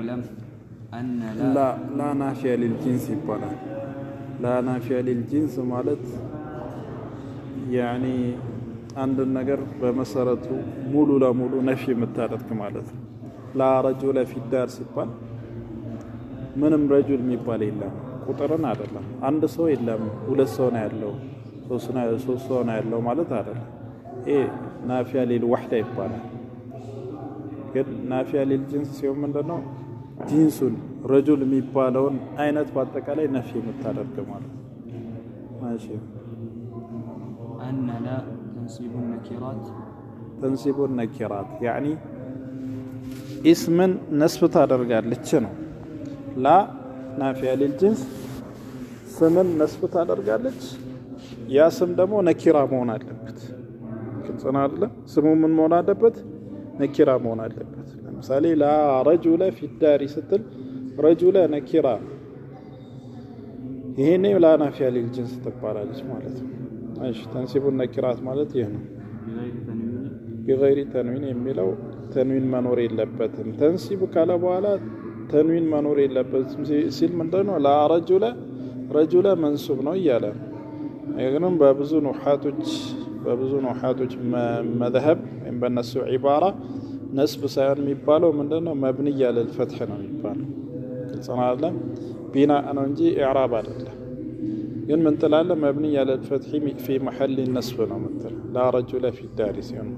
اعلم أن لا نافية للجنس يبالا لا نافية للجنس مالت يعني عند النجر بمسارته مولو لا مولو نفي متعرض كمالت لا رجل في الدار سيبال ምንም ረጁል የሚባል የለም ቁጥርን አይደለም አንድ ሰው የለም ሁለት ሰው ነው ያለው ሶስት ሰው ነው ያለው ማለት አይደለም ይሄ ናፊያ ሊል ወህዳ ይባላል ግን ናፊያ ሊል ጂንስ ሲሆን ምንድነው ጂንሱን ረጁል የሚባለውን አይነት በአጠቃላይ ነፊ የምታደርግ ማለት ማሺ أن لا تنصب النكرات يعني اسم نسب ታደርጋለች ነው لا نافية للجنس ስምን ነስብ ታደርጋለች ያ ስም ደግሞ ነኪራ መሆን አለበት ግልጽ ነው አይደል ስሙ ምን መሆን አለበት ነኪራ መሆን አለበት ለምሳሌ لا رجل في الدار ስትል رجل ነኪራ ይሄኔ لا نافية للجنس ትባላለች ማለት ነው እሺ تنصب النكرات ማለት ይሄ ነው بغير تنوين የሚለው ተንዊን መኖር የለበትም ተንሲብ ካለ በኋላ ተንዊን መኖር የለበትም ሲል ምንድነው لا رجل منصوب ነው ይያለ አይገርም በብዙ ኑሐቶች መذهب ወይም በነሱ ዒባራ ነስብ ሳይሆን የሚባለው ምንድነው مبني على الفتح ነው የሚባለው ግልጽ ነው አይደል ቢና ነው እንጂ ኢዕራብ አይደለም ግን ምን ትላለህ مبني على الفتح في محل النصب ነው ምትል لا رجل في الدار ሲሆን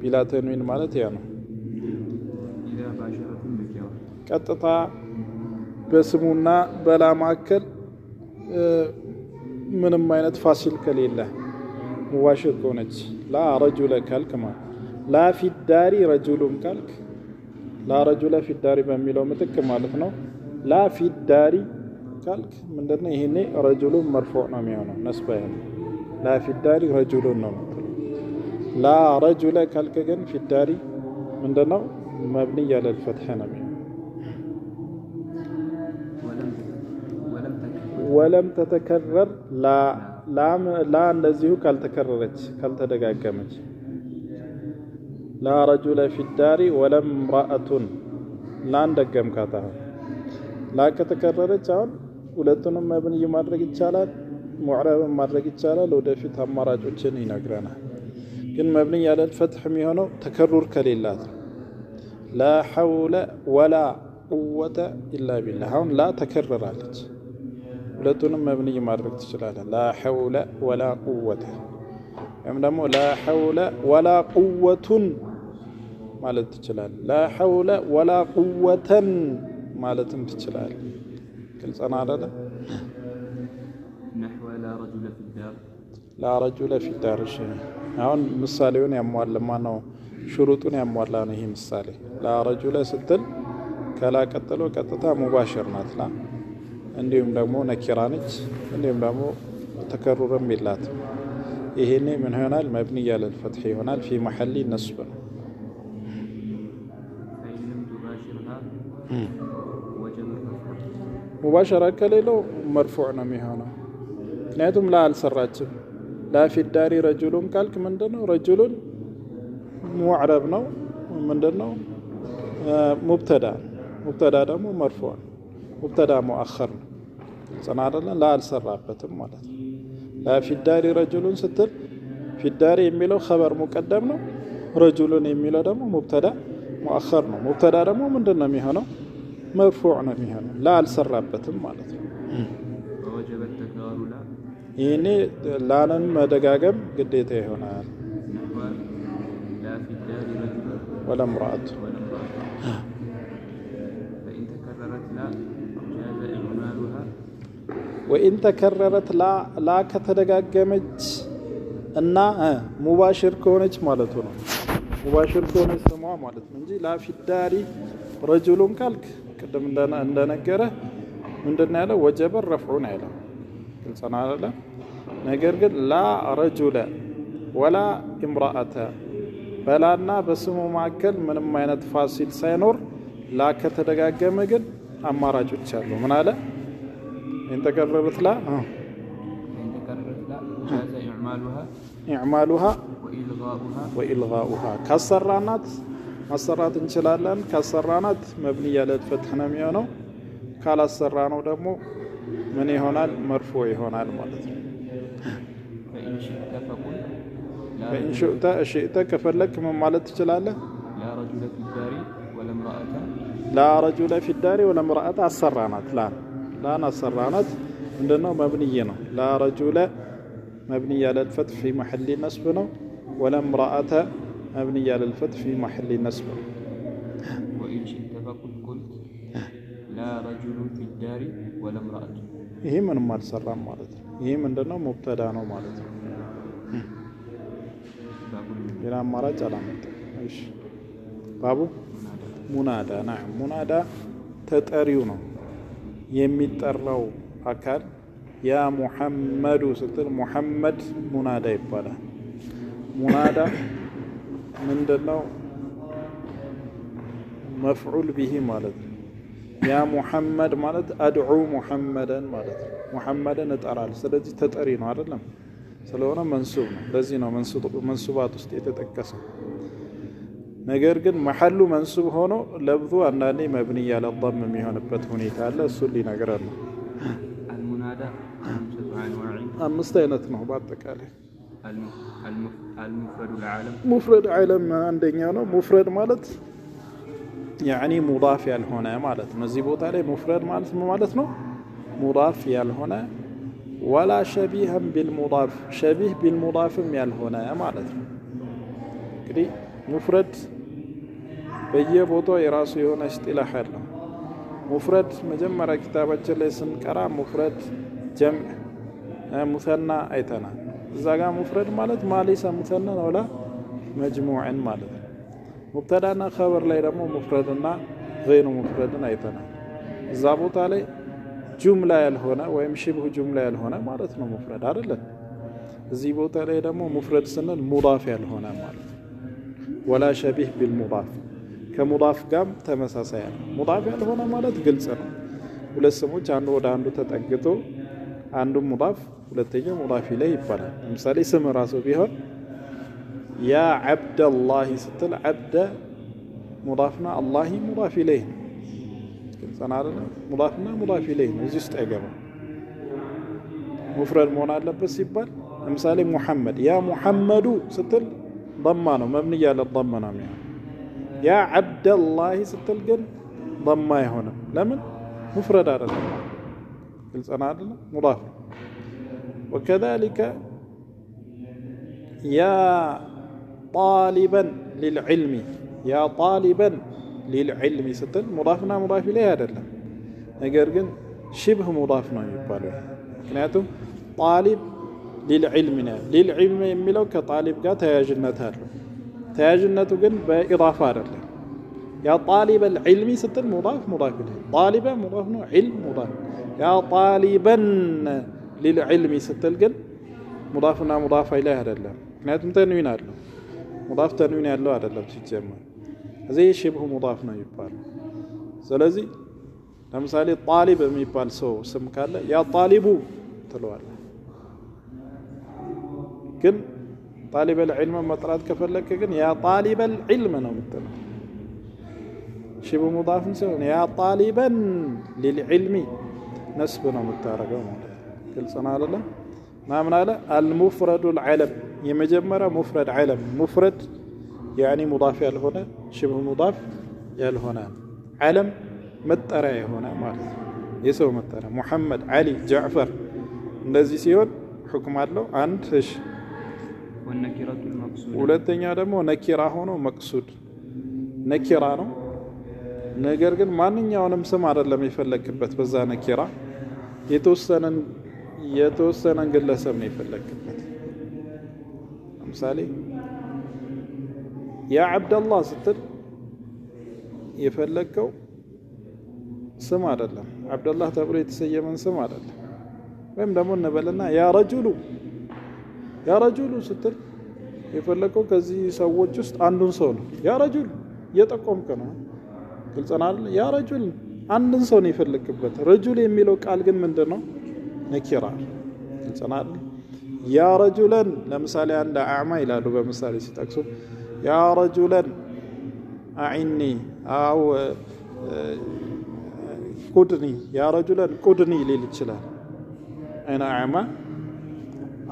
ቢላ ተንዊን ማለት ያ ነው ቀጥታ በስሙና በላ ማከል ምንም አይነት ፋሲል ከሌለ ሙዋሽር ሆነች لا رجل ካልክ ማለት لا في الدار رجل ካልክ لا رجل في الدار በሚለው ምትክ ማለት ነው لا في الدار ካልክ ምንድነው ይሄኔ رجل مرفوع ነው የሚሆነው ነስባ ነው لا في الدار رجل ነው لا رجل ካልክ ግን في الدار ምንድነው مبني على الفتح ነው ولم تتكرر لا እንደዚሁ ካልተከረረች ካልተደጋገመች لا رجل في الدار ولا امرأة لا እንደገምካታ لا ከተከረረች አሁን ሁለቱንም መብን ማድረግ ይቻላል ሙዕረብ ማድረግ ይቻላል ወደፊት አማራጮችን ይነግረናል ግን መብን ያለ الفتح የሚሆነው ተከሩር ከሌላት لا حول ولا قوة إلا بالله አሁን لا ተከረራለች ሁለቱንም መብን ማድረግ ትችላለህ لا حول ولا قوة ወይም ደግሞ لا حول ولا قوة ማለት ትችላለህ لا حول ولا قوة ማለትም ትችላለህ ግልጽ ነው አይደል نحو لا رجل في الدار لا رجل في الدار አሁን ምሳሌውን ያሟላ ማነው ሽሩጡን ያሟላ ነው ይሄ ምሳሌ لا رجل ስትል ከላ ቀጥሎ ቀጥታ ሙባሽር ናት ላ እንዲሁም ደግሞ ነኪራ ነች እንዲሁም ደግሞ ተከሩርም ይላት ይሄኔ ምን ይሆናል مبني على الفتح ይሆናል في محل نصب مباشرة ከሌለው مرفوع ነው የሚሆነው ምክንያቱም ላ አልሰራችም لا في الدار رجل ካልክ ምንድነው رجل ሙዕረብ ነው ምንድነው مبتدا ደግሞ مرفوع مبتدا مؤخر صنعنا لا السرابتم ማለት لا في الدار رجل ስትል في الدار የሚለው خبر مقدم ነው رجل የሚለው ደግሞ مبتدا مؤخر ነው مبتدا ደግሞ ምንድነው የሚሆነው مرفوع ነው የሚሆነው لا السرابتم ማለት ነው وجب التكرار لا ይሄኔ ላንን መደጋገም ግዴታ ይሆናል لا في الدار رجل ولا امرأة وإن تكررت لا ከተደጋገመች እና ሙባሽር ከሆነች ማለት ነው ሙባሽር ከሆነች ስሟ ማለት ነው እንጂ لا في الدار رجل ካልክ ቀደም እንደነገረ ምንድነው ያለው ወጀበ ረፍዑን ያለው ግልጽ ነው አይደል ነገር ግን لا رجل ولا امرأة በላና በስሙ መካከል ምንም አይነት ፋሲል ሳይኖር ላ ከተደጋገመ ግን አማራጮች አሉ ምን አለ انتكررت لا جاز اعمالها وإلغاؤها كسرانات ማሰራት እንችላለን። ካሰራናት መብንያ ለልፈትህ ነው የሚሆነው። ካላሰራ ነው ደግሞ ምን ይሆናል? መርፎ ይሆናል ማለት ነው። ፈኢንሽእተ እሽእተ ከፈለክ ምን ማለት ትችላለህ? ላ ረጁለ ፊ ዳሪ ወላ ምርአተ አሰራናት። ላን አሰራናት ምንድነው? መብንይ ነው። ላ ረጁለ መብንያ ለልፈትህ ፊ መሐሊ ነስብ ነው። ወላ ምርአተ መብንያ ለልፈትህ ፊ መሐሊ ነስብ ነው። لا رجل في الدار ولا امرأة ይሄ ምንም አልሰራም ማለት ነው። ይሄ ምንድነው? ሙብተዳ ነው ማለት ነው። ሌላ አማራጭ አላመጣም። እሺ ባቡ ሙናዳ نعم ሙናዳ ተጠሪው ነው የሚጠራው አካል ያ ሙሐመዱ ስትል ሙሐመድ ሙናዳ ይባላል። ሙናዳ ምንድነው? መፍዑል ቢሂ ማለት ነው። ያ ሙሐመድ ማለት አድዑ ሙሐመደን ማለት ነው። ሙሐመድን እጠራለሁ። ስለዚህ ተጠሪ ነው አይደለም? ስለሆነ መንሱብ ነው። ለዚህ ነው መንሱባት ውስጥ የተጠቀሰው። ነገር ግን መሐሉ መንሱብ ሆኖ ለብዙ አንዳንዴ መብንይ ያለ ضم የሚሆንበት ሁኔታ አለ። እሱን ሊነግረን ነው። المنادى አምስት አይነት ነው በአጠቃላይ። المفرد العالم ሙፍረድ ዓለም አንደኛው ነው። ሙፍረድ ማለት ያኒ ሙዳፍ ያልሆነ ማለት ነው። እዚህ ቦታ ላይ ሙፍረድ ማለት ምን ማለት ነው? ሙዳፍ ያልሆነ ወላ ሸቢሃን ቢልሙዳፍ ሸቢህ ቢልሙዳፍም ያልሆነ ማለት ነው። እንግዲህ ሙፍረድ በየቦታው የራሱ የሆነ እስጢላህ አለው። ሙፍረድ መጀመሪያ ኪታባችን ላይ ስንቀራ ሙፍረድ ጀምዕ ሙሰና አይተናል። እዛ ጋር ሙፍረድ ማለት ማሊሰ ሙሰና ወላ መጅሙዕን ማለት ነው። ሙብተዳና ኸበር ላይ ደግሞ ሙፍረድና ገይሩ ሙፍረድን አይተናል። እዛ ቦታ ላይ ጁምላ ያልሆነ ወይም ሽብሁ ጁምላ ያልሆነ ማለት ነው ሙፍረድ አይደለም። እዚህ ቦታ ላይ ደግሞ ሙፍረድ ስንል ሙዳፍ ያልሆነ ማለት ነው። ወላ ሸቢህ ቢልሙዳፍ ከሙዳፍ ጋር ተመሳሳይ ነው። ሙዳፍ ያልሆነ ማለት ግልጽ ነው። ሁለት ስሞች አንዱ ወደ አንዱ ተጠግቶ አንዱ ሙዳፍ ሁለተኛው ሙዳፍ ላይ ይባላል። ለምሳሌ ስም ራሱ ቢሆን ያ ዓብደላህ ስትል ዓብደ ሙዳፍና አላህ ሙዳፍ ኢለይህ ነው። ግልጽና አይደለም? ሙዳፍና ሙዳፍ ኢለይህ ነው። እዚህ ውስጥ አይገባም። ሙፍረድ መሆን አለበት ሲባል ለምሳሌ ሙሐመድ ያ ሙሐመዱ ስትል ضማ ነው። መብንይ ያለ ضማ ነው የሚሆነው። ያ ዓብደላህ ስትል ግን ضማ አይሆንም። ለምን? ሙፍረድ አይደለም። ግልጽና አይደለም? ሙዳፍ ነው። ወከዛሊከ ያ ጣሊበን ሊልዕልሚ ያ ጣሊበን ሊልዕልሚ ስትል ሙዳፍና ሙዳፍ ኢለይህ አይደለም። ነገር ግን ሽብህ ሙዳፍ ነው የሚባለው። ምክንያቱም ጣሊብ ሊልዕልሚ ነው። ሊልዕልሚ የሚለው ከጣሊብ ጋር ተያያዥነት አለው። ተያያዥነቱ ግን በኢዳፋ አይደለም። ያ ጣሊበ ልዕልሚ ስትል ሙዳፍ ሙዳፍ ኢለይህ ጣሊበ ሙዳፍ ነው። ዒልም ሙዳፍ። ያ ጣሊበን ሊልዕልሚ ስትል ግን ሙዳፍና ሙዳፍ ኢለይህ አይደለም። ምክንያቱም ተንዊን አለው። ሙዳፍ ተንዊን ያለው አይደለም ሲጀመር። እዚህ ሽብህ ሙዳፍ ነው ይባላል። ስለዚህ ለምሳሌ ጣሊብ የሚባል ሰው ስም ካለ ያ ጣሊቡ ትለዋለህ። ግን ጣሊበል ዒልም መጥራት ከፈለክ ግን ያ ጣሊበል ዒልም ነው የምትለው። ሽብህ ሙዳፍን ሲሆን ያ ጣሊበን ሊልዕልሚ ነስብ ነው የምታደርገው ማለት ነው። ግልጽ ነው አይደለም? ማምን አለ አልሙፍረዱ ልዓለም የመጀመሪያ ሙፍረድ ዓለም ሙፍረድ ያኒ ሙዳፍ ያልሆነ ሽብህ ሙዳፍ ያልሆነ ዓለም መጠሪያ የሆነ ማለት ነው። የሰው መጠሪያ ሙሐመድ፣ ዓሊ፣ ጃዕፈር እንደዚህ ሲሆን ሁክም አለው። አንድ እሺ። ሁለተኛ ደግሞ ነኪራ ሆኖ መቅሱድ ነኪራ ነው። ነገር ግን ማንኛውንም ስም አይደለም የፈለክበት። በዛ ነኪራ የተወሰነን ግለሰብ ነው የፈለክበት። ለምሳሌ ያ ዓብደላህ ስትል የፈለከው ስም አይደለም። ዓብደላህ ተብሎ የተሰየመን ስም አይደለም። ወይም ደግሞ እንበልና ያ ረጁሉ ስትል የፈለከው ከዚህ ሰዎች ውስጥ አንዱን ሰው ነው። ያ ረጁል እየጠቆምክ ነው። ግልጽ ነው አይደል? ያ ረጁል አንድን ሰው ነው የፈለክበት። ረጁል የሚለው ቃል ግን ምንድን ነው? ነኪራ። ግልጽ ነው አይደል? ያ ረጁለን ለምሳሌ አንድ አዕማ ይላሉ በምሳሌ ሲጠቅሱ ያ ረጁለን አዒኒ አው ቁድኒ ያ ረጁለን ቁድኒ ሊል ይችላል። አይና አዕማ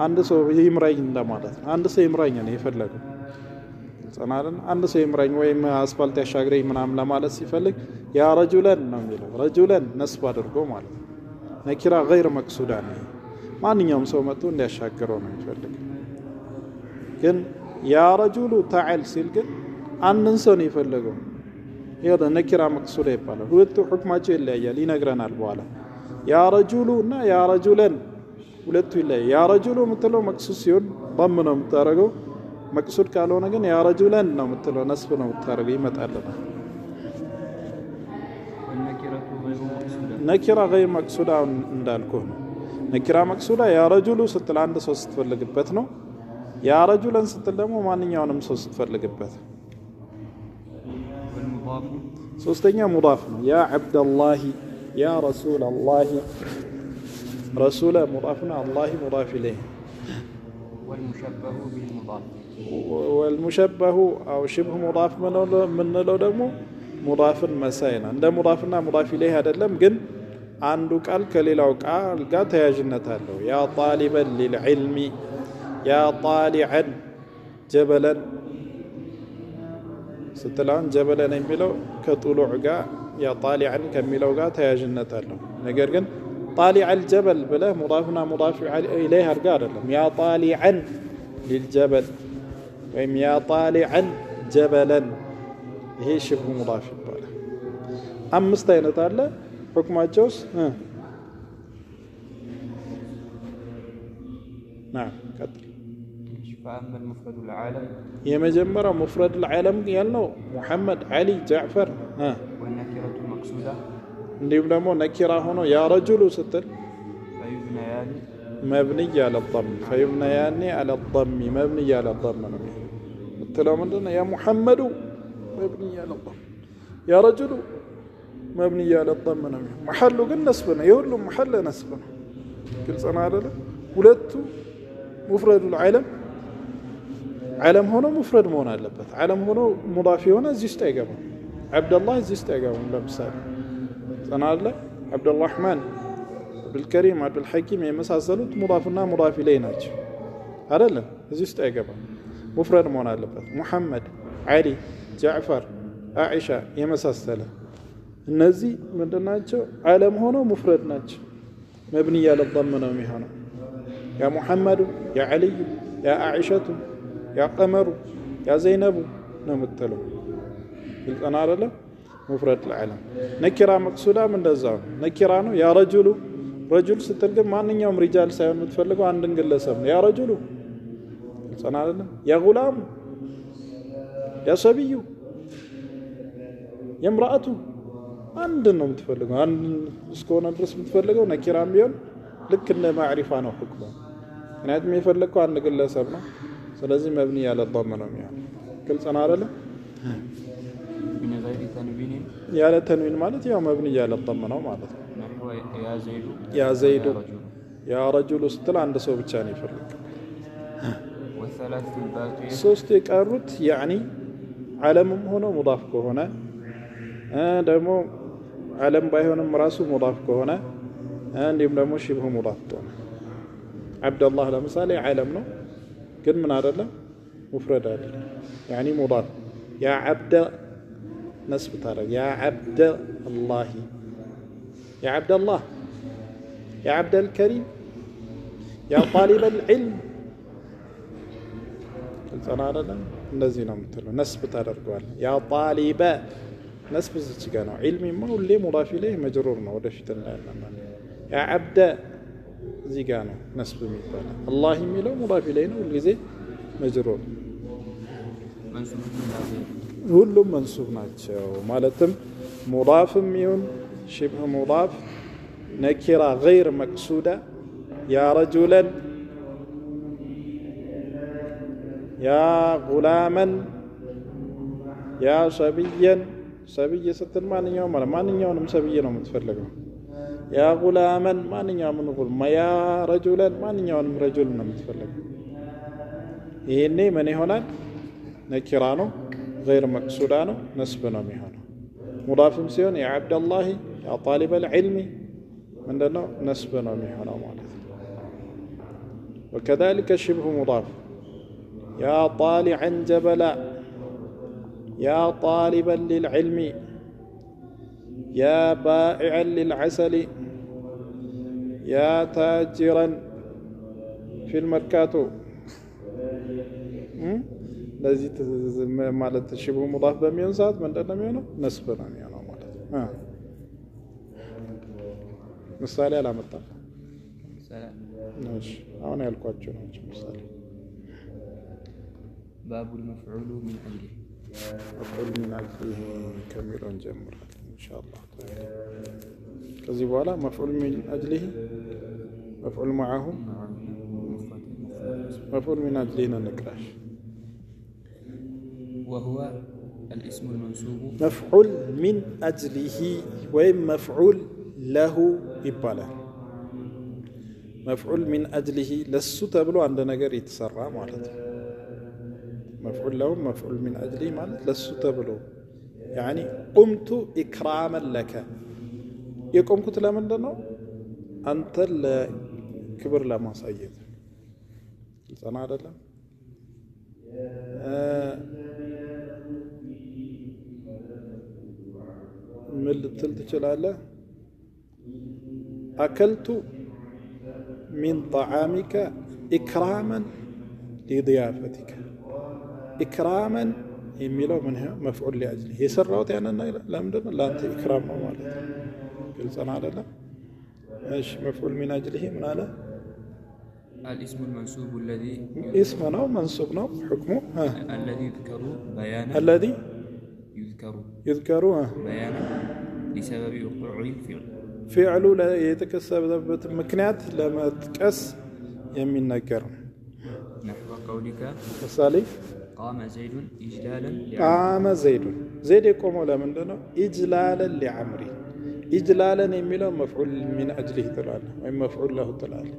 አንድ ሰው ይምራኝ እንደማለት ነው። አንድ ሰው ይምራኝ ነው የፈለገው ጸናልን። አንድ ሰው ይምራኝ ወይም አስፋልት ያሻግረኝ ምናምን ለማለት ሲፈልግ ያ ረጁለን ነው የሚለው። ረጁለን ነስብ አድርጎ ማለት ነው። ነኪራ ገይር መቅሱዳ ነው። ማንኛውም ሰው መጥቶ እንዲያሻግረው ነው የሚፈልግ። ግን ያ ረጁሉ ተዓል ሲል ግን አንድን ሰው ነው የፈለገው። ይሄ ነኪራ መቅሱዳ ይባላል። ሁለቱ ሁክማቸው ይለያያል፣ ይነግረናል በኋላ። ያ ረጁሉ እና ያ ረጁለን ሁለቱ ይለያያል። ያ ረጁሉ የምትለው መቅሱድ ሲሆን ضم ነው የምታደርገው። መቅሱድ ካልሆነ ግን ያ ረጁለን ነው የምትለው፣ ነስብ ነው የምታደርገው። ይመጣልናል። ነኪራ ገይር መቅሱዳ እንዳልኩህ ነው። ነኪራ መቅሱዳ ያ ረጁሉ ስትል አንድ ሰው ስትፈልግበት ነው። ያ ረጁለን ስትል ደግሞ ማንኛውንም ሰው ስትፈልግበት። ሶስተኛ ሙዳፍ ነው። ያ ዐብደላሂ ያ ረሱለላሂ ረሱለ ሙዳፍ ነው። አላሂ ሙዳፍ ኢለይህ። ወልሙሸበሁ አው ሽብህ ሙዳፍ ምንለው ደግሞ ሙዳፍን መሳይ ነው። እንደ ሙዳፍና ሙዳፍ ኢለይህ አይደለም፣ ግን አንዱ ቃል ከሌላው ቃል ጋር ተያያዥነት አለው። ያ ጣሊበን ሊልዕልሚ ያ ጣሊዐን ጀበለን ስትላን ጀበለን የሚለው ከጡሉዕ ጋር ያ ጣሊዐን ከሚለው ጋር ተያያዥነት አለው። ነገር ግን ጣሊዐል ጀበል ብለህ ሙዳፍና ሙዳፍ ኢለይህ አድርጋ አይደለም። ያ ጣሊዐን ሊልጀበል ወይም ያ ጣሊዐን ጀበለን፣ ይሄ ሽብህ ሙዳፍ ይባላል። አምስት አይነት አለ። ሁክማቸውስ نعم ቀጥል። فأما المفرد العالم የመጀመሪያው ሙፍረድ العالم ያልነው ሙሐመድ፣ ዓሊ፣ ጃዕፈር والنكرة المقصودة እንዲሁም ደግሞ ነኪራ ሆኖ ያ ረጁሉ ስትል فيبنيان مبني على الضم فيبنيان على الضم مبني على الضم ነው የምትለው። ምንድን ነው? ያ ሙሐመዱ مبني على الضم ያ ረጁሉ مبني على الضم ነው። መሐሉ ግን ነስብ ነው። የሁሉም መሐል ነስብ ነው። ግልጽ ነው አይደለ? ሁለቱ ሙፍረዱ العالم ዓለም ሆኖ ሙፍረድ መሆን አለበት። ዓለም ሆኖ ሙዳፍ የሆነ እዚህ ውስጥ አይገባም። ዐብደላህ እዚህ ውስጥ አይገባም። ለምሳሌ ጸናለ ዐብዱልረሕማን፣ ዐብዱልከሪም፣ ዐብዱልሐኪም የመሳሰሉት ሙዳፍና ሙዳፍ ኢለይህ ናቸው አይደለም። እዚህ ውስጥ አይገባም። ሙፍረድ መሆን አለበት። ሙሐመድ፣ ዓሊ፣ ጃዕፈር፣ አኢሻ የመሳሰለ እነዚህ ምንድን ናቸው? ዓለም ሆኖ ሙፍረድ ናቸው። መብኒ ያለ ضم ነው የሚሆነው። ያ ሙሐመዱ፣ ያ ዓሊዩ፣ ያ አኢሸቱ፣ ያ ቀመሩ፣ ያ ዘይነቡ ነው የምትለው። ግልጽ ነው አይደለም? ሙፍረድ العالم ነኪራ መቅሱዳም እንደዛው ነኪራ ነው። ያ ረጁሉ ረጁል ስትል ግን ማንኛውም ሪጃል ሳይሆን የምትፈልገው አንድን ግለሰብ ነው። ያ ረጁሉ ግልጽ ነው አይደለም? ያ ጉላሙ፣ ያ ሰቢዩ፣ ያ ምራአቱ አንድ ነው የምትፈልገው። አንድ እስከሆነ ድረስ የምትፈልገው ነኪራም ቢሆን ልክ እንደ ማዕሪፋ ነው ሁክሙ። ምክንያቱም የፈለግከው አንድ ግለሰብ ነው። ስለዚህ መብኒ ያለ ضم ነው የሚሆነው። ግልጽ ነው አይደለም? ያለ ተንዊን ማለት ያው መብኒ ያለ ضم ነው ማለት ነው። ያ ዘይዱ ያ ረጁሉ ስትል አንድ ሰው ብቻ ነው ይፈልግ። ሶስት የቀሩት ያኒ ዓለምም ሆኖ ሙዳፍ ከሆነ ደግሞ ዓለም ባይሆንም ራሱ ሙዳፍ ከሆነ እንዲሁም ደግሞ ሽብህ ሙዳፍ ከሆነ ዐብደላህ ለምሳሌ ዓለም ነው፣ ግን ምን አይደለም ሙፍረድ አይደለም። ያኒ ሙዳፍ ያ ዐብደ ነስብ ታረግ ያ ዐብደ አላህ ያ ዐብደላህ ያ ዐብደል ከሪም ያ ጣሊበል ዒልም ግልጽ አይደለም? እንደዚህ ነው የምትለው። ነስብ ታደርገዋለህ። ያ ጣሊበ ነስብ እዚች ጋ ነው። ዒልሚማ ሁሌ ሙዳፍ ኢለይህ መጅሩር ነው። ወደፊት እናያለን። ያ ዐብደ እዚህ ጋ ነው ነስብ የሚባለው። አላህ የሚለው ሙዳፍ ኢለይህ ነው፣ ሁልጊዜ መጅሩር። ሁሉም መንሱብ ናቸው። ማለትም ሙዳፍም ይሁን ሽብህ ሙዳፍ ነኪራ ገይር መቅሱዳ ያ ረጁለን ያ ጉላመን ያ ሰብየን ሰብይ ስትል ማንኛውንም ሰብይ ነው የምትፈልገው። ያ ጉላመን ማንኛውንም ያ ረጁለን ማንኛውንም ረጁል ነው የምትፈልገው። ይሄኔ ምን ይሆናል? ነኪራ ነው። ገይር መቅሱዳ ነው፣ ነስብ ነው የሚሆነው። ሙዳፍም ሲሆን ያ ዐብደላሂ ያ ጣሊበል ዒልሚ ምንድነው ነስብ ነው የሚሆነው ማለት ነው። ወከዛሊከ ሽብሁ ሙዳፍ ያ ጣሊዐን ጀበላ ያ ጣሊበን ሊልዕልሚ ያ ባኢዐን ሊልዐሰሊ ያ ታጅረን ፊል መርካቶ ለዚህ ማለት ሽብሁ ሙዳፍ በሚሆን ሰዓት ምንድን ነው የሚሆነው? ነስብ ነው የሚሆነው ማለት ነው። ምሳሌ አላመጣም። እሺ አሁን ያልኳቸው ናቸው ምሳሌ። ባቡል መፍዑሉ ሚን አጅሊህ መፍዑል ሚን አጅሊህ ከሚለውን ጀምራለን ኢንሻአላህ። ከዚህ በኋላ መፍዑል ሚን አጅሊህ መፍዑል መዐሁ መፍዑል ሚን አጅሊህ እንቅራሽ። وهو الاسم المنصوب መፍዑል ሚን አጅሊህ ወይም መፍዑል ለሁ ይባላል። መፍዑል ሚን አጅሊህ ለሱ ተብሎ አንድ ነገር የተሰራ ማለት ነው። መፍዑል ለሁ መፍዑል ሚን አጅሊህ ማለት ለሱ ተብሎ ያኒ ቁምቱ ኢክራመን ለከ የቆምኩት ለምንድን ነው? አንተን ለክብር ለማሳየት ግልጽ ነው አይደለም? ምን ልትል ትችላለህ? አከልቱ ሚን ጠዓሚከ ኢክራመን ሊድያፈቲከ ኢክራመን የሚለው ምን መፍዑል ሊአጅሊህ የሰራሁት ያንን ለምንድን ነው? ለአንተ ኢክራም ነው ማለት ነው። ግልጽ ነው አይደለም? እሺ መፍዑል ሚን አጅሊህ ምን አለ? الاسم المنصوب الذي اسم ነው መንሱብ ነው حكمه الذي يذكر بيانا الذي يذكر بيانا لسبب وقوع الفعل فعሉ የተከሰተበት ምክንያት ለመጥቀስ የሚነገር ነው። نحو قولك ምሳሌ قام زيد إجلالا قام زيد زيد የቆመው ለምንድን ነው? ኢጅላለን ሊዐምሪ ኢጅላለን የሚለው መፍዑል ሚን አጅሊህ ትላለህ ወይም መፍዑል ለሁ ትላለህ።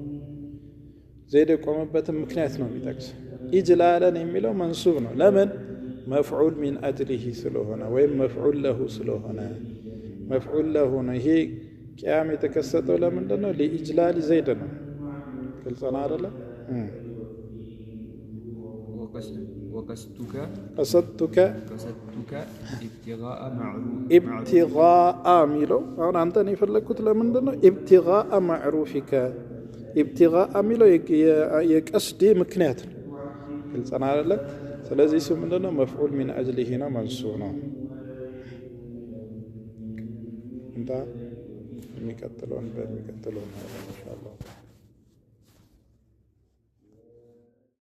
ዘይድ የቆመበትን ምክንያት ነው የሚጠቅስ። ኢጅላለን የሚለው መንሱብ ነው። ለምን? መፍዑል ሚን አጅሊህ ስለሆነ ወይም መፍዑል ለሁ ስለሆነ መፍዑል ለሁ ነው። ይሄ ቅያም የተከሰተው ለምንድን ነው? ለኢጅላል ዘይድ ነው። ግልጽ ነው አይደለም? ቀሰድቱከ ኢብቲጋአ ሚለው አሁን አንተን የፈለግኩት ለምንድን ነው? ኢብቲጋአ ማዕሩፊከ ኢብቲጋአ ሚለው የቀስዴ ምክንያት ነው። ግልጽ ነው አይደለም? ስለዚህ እሱ ምንድን ነው? መፍዑል ሚን አጅሊህ ነው፣ መንሱብ ነው። እንታ በሚቀጥለው ኢንሻአላህ